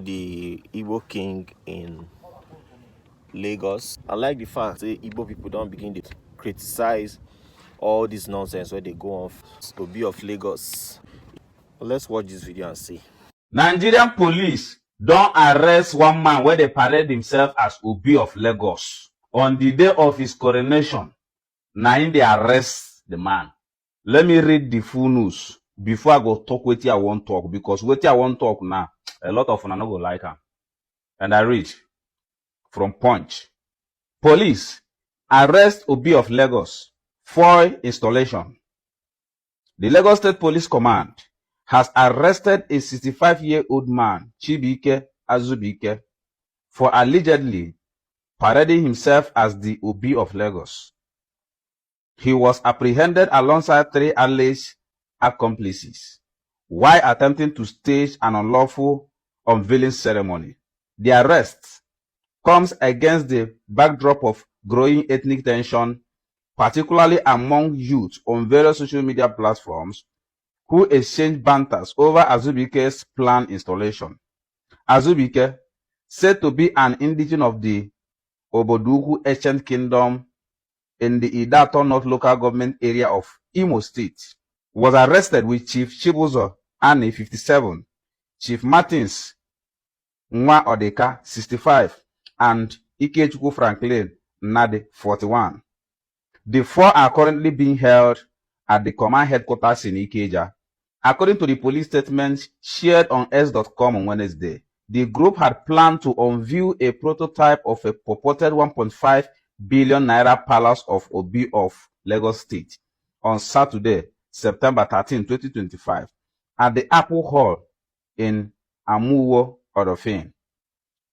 The Igbo king in Lagos. I like the fact that Igbo people don't begin to criticize all this nonsense where they go on Obi of Lagos. Let's watch this video and see. Nigerian police don't arrest one man where they parade himself as Obi of Lagos. On the day of his coronation, now they arrest the man. Let me read the full news before I go talk what I want talk, because what I want talk now, a lot of them no go like am. And I read from Punch. Police arrest Obi of Lagos for installation. The Lagos State Police Command has arrested a 65-year-old man, Chibike Azubike, for allegedly parading himself as the Obi of Lagos. He was apprehended alongside 3 alleged accomplices while attempting to stage an unlawful unveiling ceremony. The arrest comes against the backdrop of growing ethnic tension, particularly among youth on various social media platforms who exchange banters over Azubike's planned installation. Azubike, said to be an indigene of the Obodugu ancient kingdom in the Idato North local government area of Imo State, was arrested with Chief Chibuzo Ani, 57, Chief Martins Nwa Odeka, 65, and Ikechukwu Franklin Nade, 41. The 4 are currently being held at the command headquarters in Ikeja. According to the police statement shared on s.com on Wednesday, the group had planned to unveil a prototype of a purported 1.5 billion naira palace of Obi of Lagos State on Saturday, September 13, 2025, at the Apple Hall in Amuwo, Odofin.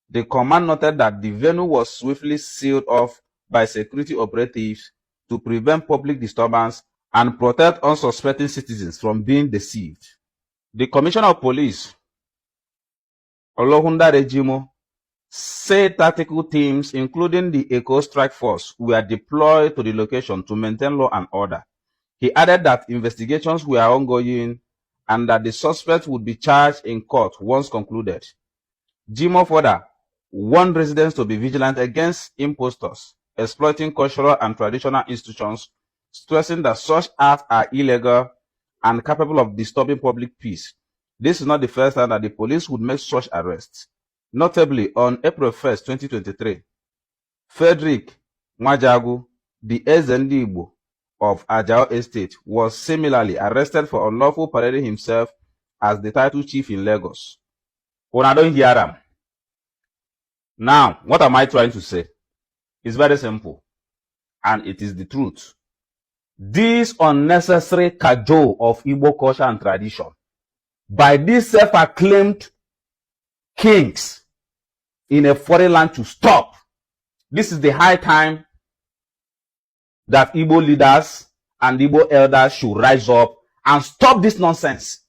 The command noted that the venue was swiftly sealed off by security operatives to prevent public disturbance and protect unsuspecting citizens from being deceived. The Commissioner of Police, Olohunda Regimo, said tactical teams, including the Eco Strike Force, were deployed to the location to maintain law and order. He added that investigations were ongoing and that the suspect would be charged in court once concluded. Jimo further warned residents to be vigilant against impostors exploiting cultural and traditional institutions, stressing that such acts are illegal and capable of disturbing public peace. This is not the first time that the police would make such arrests. Notably, on April 1st, 2023, Frederick Majagu, the SND Igbo of Ajao Estate, was similarly arrested for unlawful parading himself as the title chief in Lagos. When I don't hear them. Now, what am I trying to say? It's very simple, and it is the truth. This unnecessary cajole of Igbo culture and tradition by these self-acclaimed kings in a foreign land to stop. This is the high time that Igbo leaders and Igbo elders should rise up and stop this nonsense.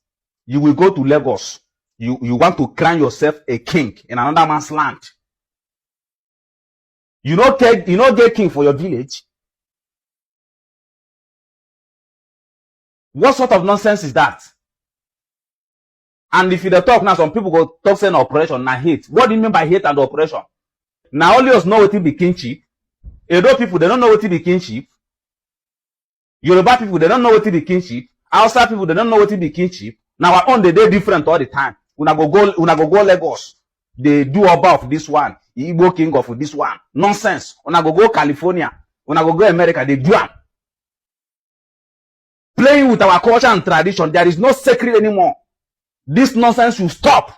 You will go to Lagos. You want to crown yourself a king in another man's land. You don't get king for your village. What sort of nonsense is that? And if you talk now, some people go talk saying operation now hate. What do you mean by hate and oppression? Now only us know what it be kingship. Edo people, they don't know what it be kingship. Yoruba people, they don't know what it be kingship. Hausa people, they don't know what it be kingship. Now our own, they different all the time. Una go go Lagos. They do about this one. Igbo king of this one. Nonsense. Una go California. Una go America. They do am. Playing with our culture and tradition. There is no secret anymore. This nonsense should stop.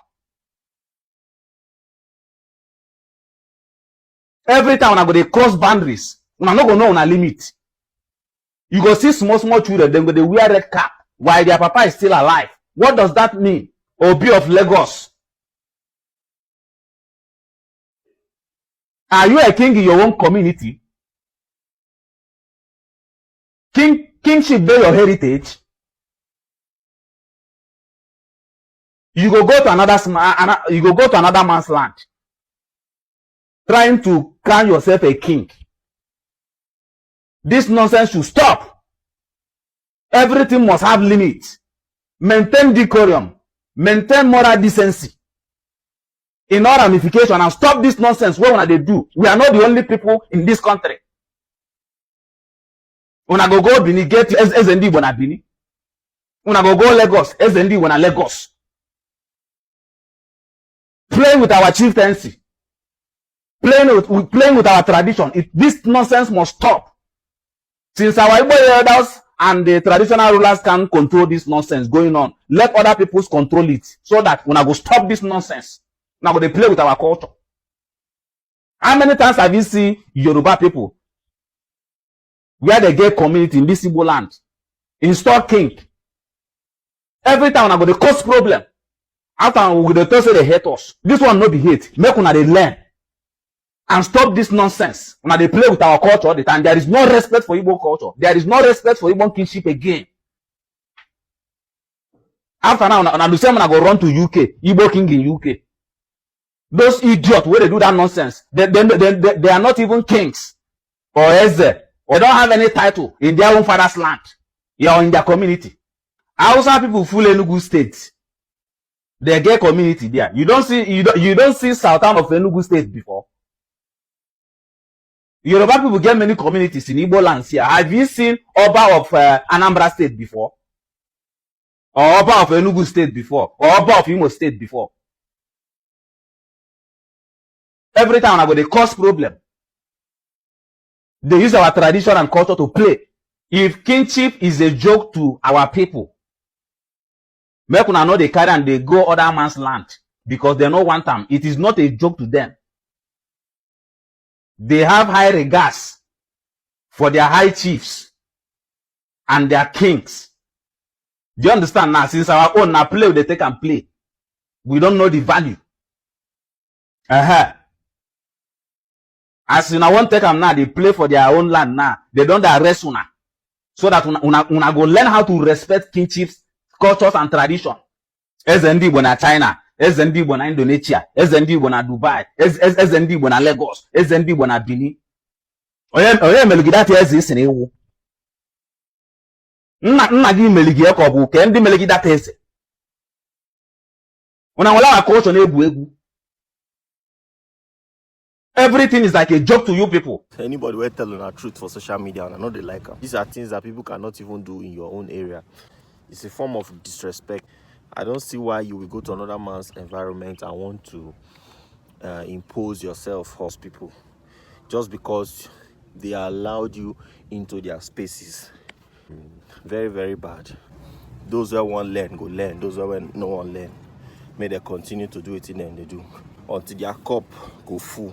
Every time when I go they cross boundaries, when I not gonna know on a limit. You go see small children, then go they wear red cap while their papa is still alive. What does that mean? Obi of Lagos. Are you a king in your own community? Kingship be your heritage. You go to another man's land, trying to crown yourself a king. This nonsense should stop. Everything must have limits. Maintain decorum. Maintain moral decency. in all ramification and stop this nonsense. What they do? We are not the only people in this country. When I go Bini, get SND when I Bini. When I go Lagos, SND when I Lagos. Playing with our chieftaincy. Playing with our tradition. This nonsense must stop. Since our Igbo elders and the traditional rulers can control this nonsense going on, let other people control it so that when I go stop this nonsense, now they play with our culture. How many times have you seen Yoruba people where they get community in this Igbo land install king? Every time I go, they cause problem. After we go, they say they hate us. This one no be hate. Make una they learn and stop this nonsense. Una they play with our culture all the time. There is no respect for Igbo culture. There is no respect for Igbo kingship again. After now, una the same una go run to UK, Igbo king in UK. Those idiots where they do that nonsense, they are not even kings or eze. They don't have any title in their own father's land or in their community. Hausa people full Enugu state. They get community there. You don't see Sultan of Enugu state before. Yoruba people get many communities in Igbo lands here. Have you seen Oba of Anambra state before? Or Oba of Enugu state before? Or Oba of Imo state before? Every time I go, they cause problem. They use our tradition and culture to play. If kingship is a joke to our people, make una know they carry and they go other man's land because they don't want them. It is not a joke to them. They have high regards for their high chiefs and their kings. Do you understand now? Since our own now play, they take and play. We don't know the value. As you now want take them now, they play for their own land now. They don't arrest una. So that una go learn how to respect kingships, cultures and tradition. SND bona China, SND bona Indonesia, SND bona Dubai, SND bona Lagos, SND bona Benin. Oye meligidati ezi isi na ewu. Nna gi meligi eko bu ke ndi meligidati ezi. Una wala wa culture na egwu egwu. Everything is like a joke to you people. Anybody will tell the truth for social media and I know they like them. These are things that people cannot even do in your own area. It's a form of disrespect. I don't see why you will go to another man's environment and want to impose yourself on people just because they allowed you into their spaces. Very, very bad. Those who want learn, go learn. Those who no one learn, may they continue to do it in them they do until their cup go full.